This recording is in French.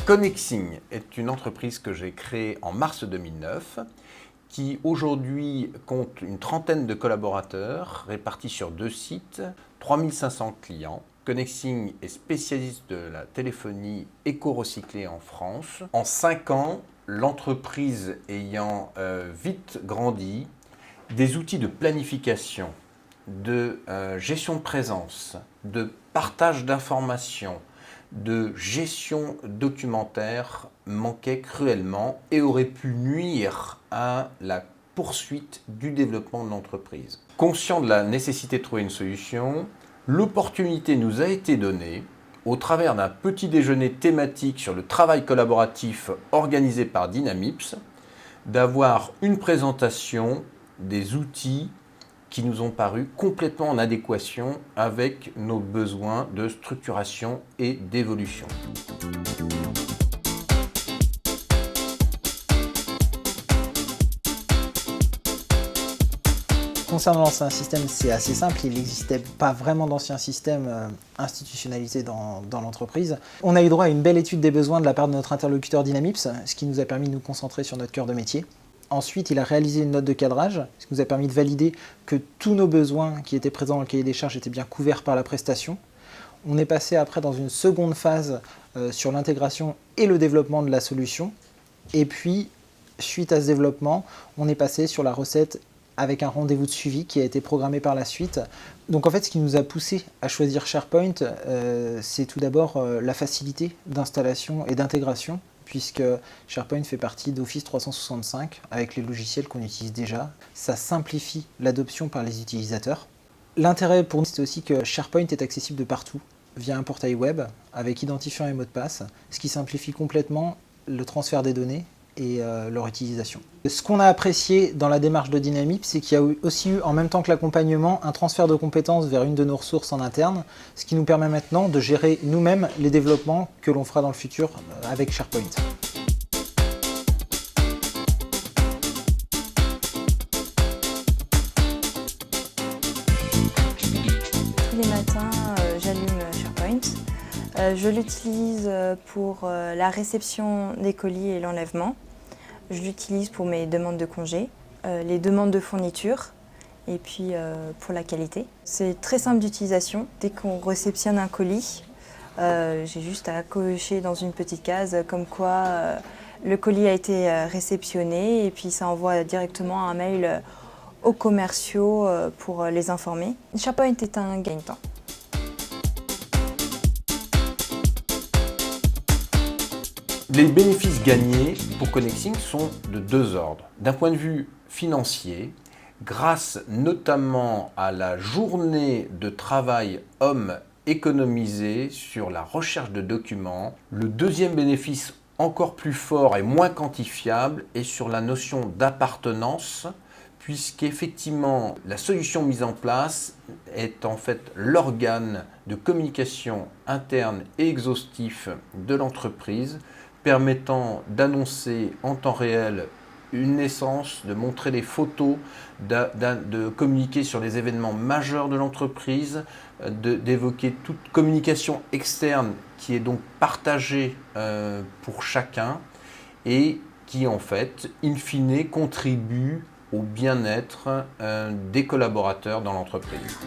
Connexing est une entreprise que j'ai créée en mars 2009 qui aujourd'hui compte une trentaine de collaborateurs répartis sur 2 sites, 3500 clients. Connexing est spécialiste de la téléphonie éco-recyclée en France. En 5 ans, l'entreprise ayant vite grandi, des outils de planification, de gestion de présence, de partage d'informations, de gestion documentaire manquaient cruellement et auraient pu nuire à la poursuite du développement de l'entreprise. Conscient de la nécessité de trouver une solution, l'opportunité nous a été donnée, au travers d'un petit déjeuner thématique sur le travail collaboratif organisé par Dynamips, d'avoir une présentation des outils qui nous ont paru complètement en adéquation avec nos besoins de structuration et d'évolution. Concernant l'ancien système, c'est assez simple, il n'existait pas vraiment d'ancien système institutionnalisé dans l'entreprise. On a eu droit à une belle étude des besoins de la part de notre interlocuteur Dynamips, ce qui nous a permis de nous concentrer sur notre cœur de métier. Ensuite, il a réalisé une note de cadrage, ce qui nous a permis de valider que tous nos besoins qui étaient présents dans le cahier des charges étaient bien couverts par la prestation. On est passé après dans une seconde phase sur l'intégration et le développement de la solution. Et puis, suite à ce développement, on est passé sur la recette avec un rendez-vous de suivi qui a été programmé par la suite. Donc en fait, ce qui nous a poussé à choisir SharePoint, c'est tout d'abord la facilité d'installation et d'intégration, puisque SharePoint fait partie d'Office 365 avec les logiciels qu'on utilise déjà. Ça simplifie l'adoption par les utilisateurs. L'intérêt pour nous, c'est aussi que SharePoint est accessible de partout via un portail web avec identifiant et mot de passe, ce qui simplifie complètement le transfert des données et leur utilisation. Ce qu'on a apprécié dans la démarche de Dynamips, c'est qu'il y a aussi eu, en même temps que l'accompagnement, un transfert de compétences vers une de nos ressources en interne, ce qui nous permet maintenant de gérer nous-mêmes les développements que l'on fera dans le futur avec SharePoint. Tous les matins, j'allume SharePoint. Je l'utilise pour la réception des colis et l'enlèvement. Je l'utilise pour mes demandes de congés, les demandes de fourniture et puis pour la qualité. C'est très simple d'utilisation. Dès qu'on réceptionne un colis, j'ai juste à cocher dans une petite case comme quoi le colis a été réceptionné et puis ça envoie directement un mail aux commerciaux pour les informer. SharePoint est un gain-temps. Les bénéfices gagnés pour Connexing sont de 2 ordres. D'un point de vue financier, grâce notamment à la journée de travail homme économisée sur la recherche de documents, le deuxième bénéfice encore plus fort et moins quantifiable est sur la notion d'appartenance, puisqu'effectivement la solution mise en place est en fait l'organe de communication interne et exhaustif de l'entreprise, permettant d'annoncer en temps réel une naissance, de montrer des photos, de communiquer sur les événements majeurs de l'entreprise, d'évoquer toute communication externe qui est donc partagée pour chacun et qui en fait, in fine, contribue au bien-être des collaborateurs dans l'entreprise.